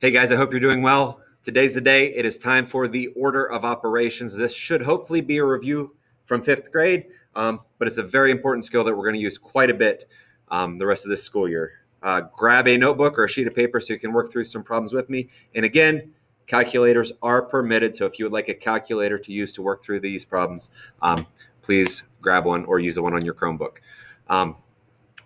Hey guys, I hope you're doing well. Today's the day. It is time for the order of operations. This should hopefully be a review from fifth grade, but it's a very important skill that we're going to use quite a bit the rest of this school year. Grab a notebook or a sheet of paper so you can work through some problems with me. And again, calculators are permitted. So if you would like a calculator to use to work through these problems, please grab one or use the one on your Chromebook.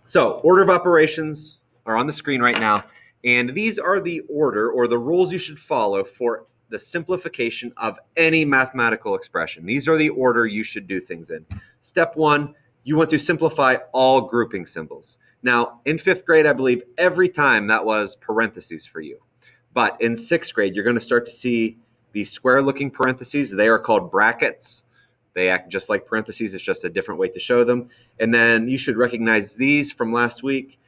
So order of operations are on the screen right now. And these are the order or the rules you should follow for the simplification of any mathematical expression. These are the order you should do things in. Step one, you want to simplify all grouping symbols. Now, in fifth grade, I believe every time that was parentheses for you. But in sixth grade, you're going to start to see these square-looking parentheses. They are called brackets. They act just like parentheses. It's just a different way to show them. And then you should recognize these from last week.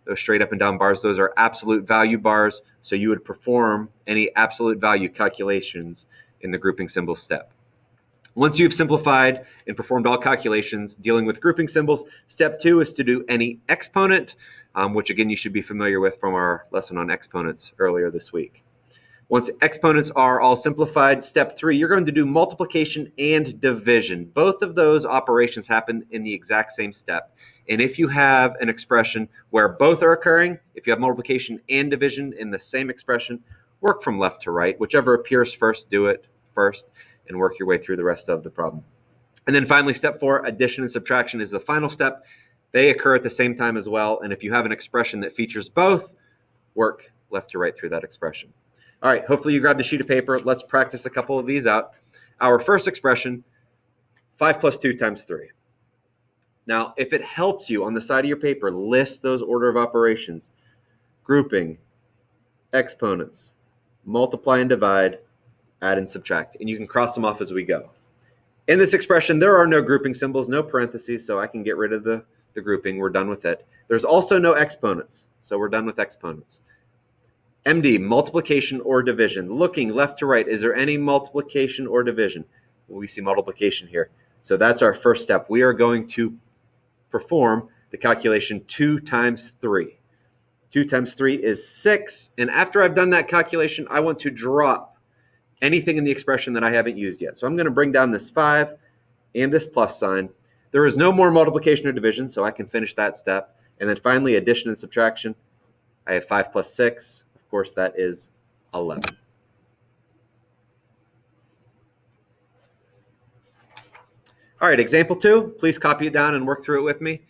Those straight up and down bars, those are absolute value bars. So you would perform any absolute value calculations in the grouping symbols step. Once you've simplified and performed all calculations dealing with grouping symbols, step two is to do any exponent, which again you should be familiar with from our lesson on exponents earlier this week. Once exponents are all simplified, step three, you're going to do multiplication and division. Both of those operations happen in the exact same step. And if you have an expression where both are occurring, if you have multiplication and division in the same expression, work from left to right. Whichever appears first, do it first, and work your way through the rest of the problem. And then finally, step four, addition and subtraction is the final step. They occur at the same time as well. And if you have an expression that features both, work left to right through that expression. All right, hopefully you grabbed a sheet of paper. Let's practice a couple of these out. Our first expression, 5 plus 2 times 3. Now, if it helps you on the side of your paper, list those order of operations. Grouping, exponents, multiply and divide, add and subtract. And you can cross them off as we go. In this expression, there are no grouping symbols, no parentheses, so I can get rid of the grouping. We're done with it. There's also no exponents, so we're done with exponents. MD, multiplication or division. Looking left to right, is there any multiplication or division? Well, we see multiplication here. So that's our first step. We are going to perform the calculation 2 times 3. 2 times 3 is 6. And after I've done that calculation, I want to drop anything in the expression that I haven't used yet. So I'm going to bring down this 5 and this plus sign. There is no more multiplication or division, so I can finish that step. And then finally, addition and subtraction. I have 5 plus 6. Of course, that is 11. All right, example 2. Please copy it down and work through it with me.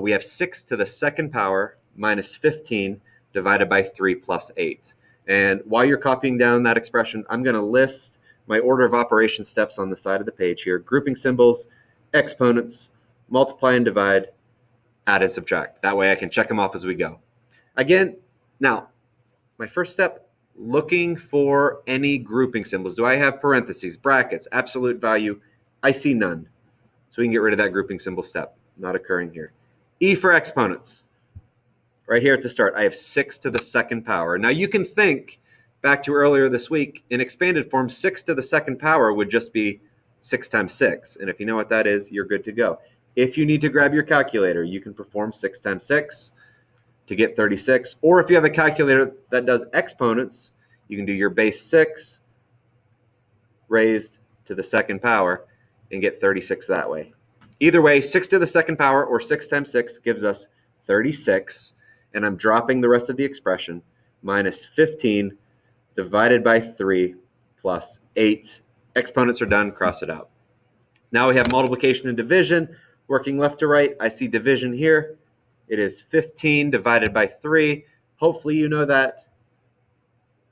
We have 6 to the second power minus 15 divided by 3 plus 8. And while you're copying down that expression, I'm going to list my order of operation steps on the side of the page here. Grouping symbols, exponents, multiply and divide, add and subtract. That way I can check them off as we go. Again, now, my first step, looking for any grouping symbols. Do I have parentheses, brackets, absolute value? I see none. So we can get rid of that grouping symbol step. Not occurring here. E for exponents. Right here at the start, I have 6 to the second power. Now you can think back to earlier this week, in expanded form, 6 to the second power would just be 6 times 6. And if you know what that is, you're good to go. If you need to grab your calculator, you can perform 6 times 6 to get 36. Or if you have a calculator that does exponents, you can do your base 6 raised to the second power and get 36 that way. Either way, 6 to the second power or 6 times 6 gives us 36. And I'm dropping the rest of the expression, minus 15 divided by 3 plus 8. Exponents are done, cross it out. Now we have multiplication and division. Working left to right, I see division here. It is 15 divided by 3. Hopefully you know that.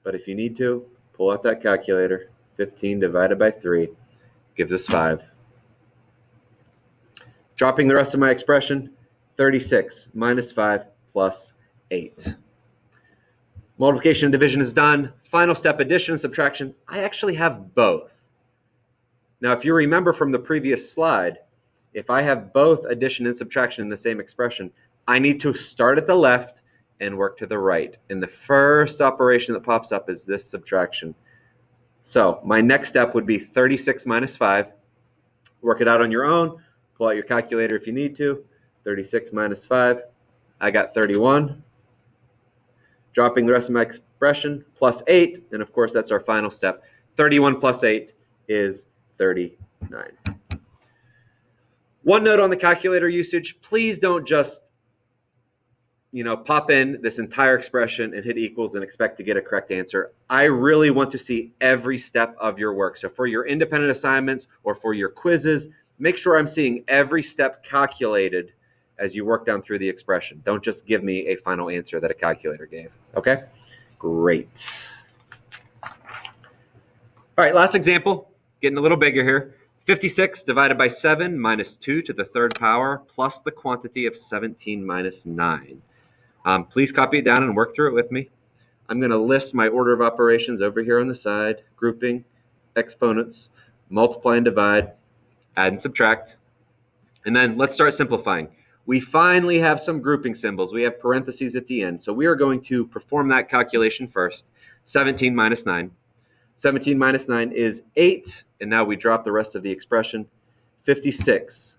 But if you need to, pull out that calculator. 15 divided by 3 gives us 5. Dropping the rest of my expression, 36 minus 5 plus 8. Multiplication and division is done. Final step, addition and subtraction. I actually have both. Now, if you remember from the previous slide, if I have both addition and subtraction in the same expression, I need to start at the left and work to the right. And the first operation that pops up is this subtraction. So my next step would be 36 minus 5. Work it out on your own. Pull out your calculator if you need to. 36 minus 5. I got 31. dropping the rest of my expression, plus 8, and of course that's our final step. 31 plus 8 is 39. One note on the calculator usage, please don't just pop in this entire expression and hit equals and expect to get a correct answer. I really want to see every step of your work. So for your independent assignments or for your quizzes, make sure I'm seeing every step calculated as you work down through the expression. Don't just give me a final answer that a calculator gave. Okay? Great. All right, last example, getting a little bigger here. 56 divided by 7 minus 2 to the third power plus the quantity of 17 minus 9. Please copy it down and work through it with me. I'm going to list my order of operations over here on the side, grouping, exponents, multiply and divide, add and subtract. And then let's start simplifying. We finally have some grouping symbols. We have parentheses at the end. So we are going to perform that calculation first. 17 minus 9. 17 minus 9 is 8. And now we drop the rest of the expression. 56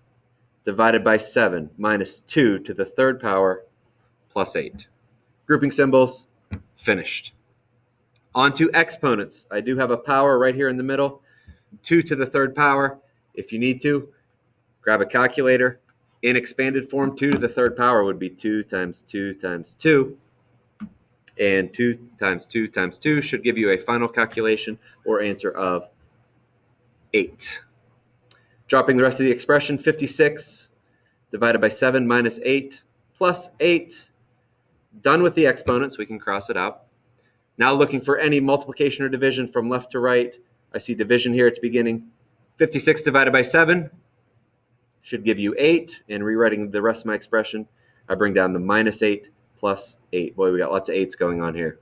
divided by 7 minus 2 to the third power plus 8. Grouping symbols, finished. On to exponents. I do have a power right here in the middle. 2 to the third power. If you need to, grab a calculator. In expanded form, 2 to the third power would be 2 times 2 times 2. And 2 times 2 times 2 should give you a final calculation or answer of 8. Dropping the rest of the expression, 56 divided by 7 minus 8 plus 8. Done with the exponents, we can cross it out. Now looking for any multiplication or division from left to right. I see division here at the beginning. 56 divided by 7 should give you 8. And rewriting the rest of my expression, I bring down the minus 8 plus 8. Boy, we got lots of 8s going on here.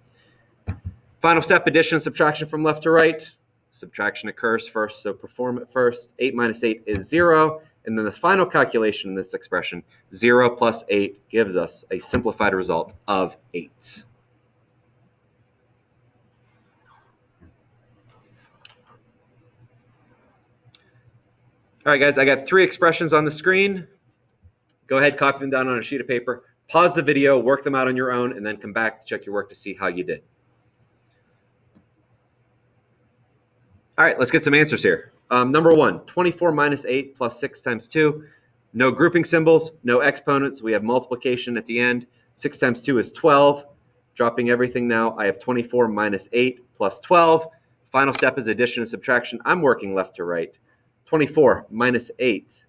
Final step, addition and subtraction from left to right. Subtraction occurs first, so perform it first. 8 minus 8 is 0. And then the final calculation in this expression, 0 plus 8, gives us a simplified result of 8. All right, guys, I got 3 expressions on the screen. Go ahead, copy them down on a sheet of paper. Pause the video, work them out on your own, and then come back to check your work to see how you did. All right, let's get some answers here. Number 1, 24 minus 8 plus 6 times 2. No grouping symbols, no exponents. We have multiplication at the end. 6 times 2 is 12. Dropping everything now, I have 24 minus 8 plus 12. Final step is addition and subtraction. I'm working left to right. 24 minus 8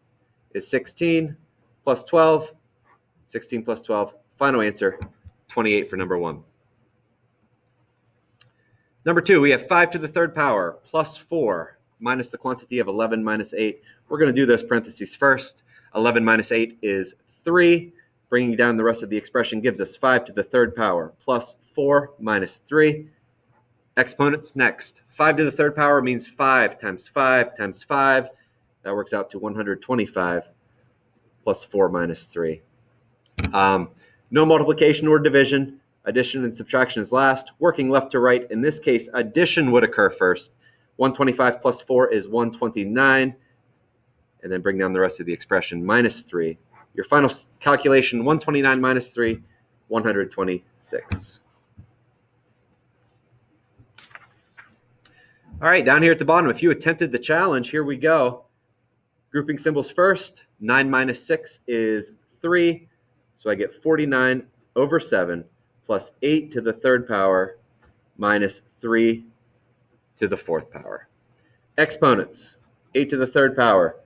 is 16 plus 12. 16 plus 12. Final answer, 28 for number 1. Number 2, we have 5 to the third power plus 4 minus the quantity of 11 minus 8. We're going to do those parentheses first. 11 minus 8 is 3. Bringing down the rest of the expression gives us 5 to the third power plus 4 minus 3. Exponents next. 5 to the third power means 5 times 5 times 5. That works out to 125 plus 4 minus 3. No multiplication or division. Addition and subtraction is last. Working left to right. In this case, addition would occur first. 125 plus 4 is 129. And then bring down the rest of the expression, minus 3. Your final calculation, 129 minus 3, 126. All right, down here at the bottom, if you attempted the challenge, here we go. Grouping symbols first. 9 minus 6 is 3. So I get 49 over 7 plus 8 to the third power minus 3 to the fourth power. Exponents. 8 to the third power.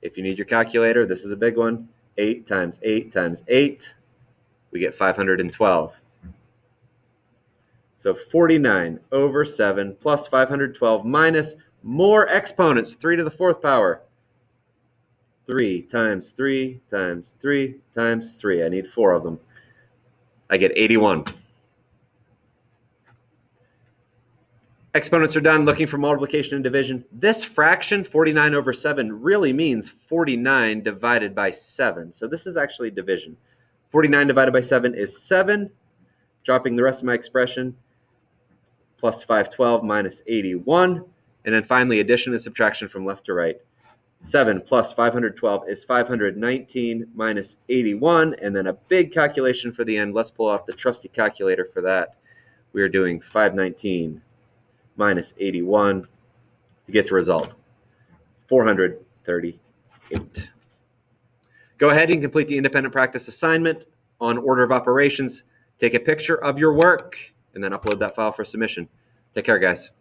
If you need your calculator, this is a big one. 8 times 8 times 8. We get 512. So 49 over 7 plus 512 minus more exponents, 3 to the fourth power. 3 times 3 times 3 times 3. I need 4 of them. I get 81. Exponents are done. Looking for multiplication and division. This fraction, 49 over 7, really means 49 divided by 7. So this is actually division. 49 divided by 7 is 7. Dropping the rest of my expression, plus 512 minus 81. And then finally, addition and subtraction from left to right. 7 plus 512 is 519 minus 81, and then a big calculation for the end. Let's pull out the trusty calculator for that. We are doing 519 minus 81 to get the result, 438. Go ahead and complete the independent practice assignment on order of operations. Take a picture of your work and then upload that file for submission. Take care, guys.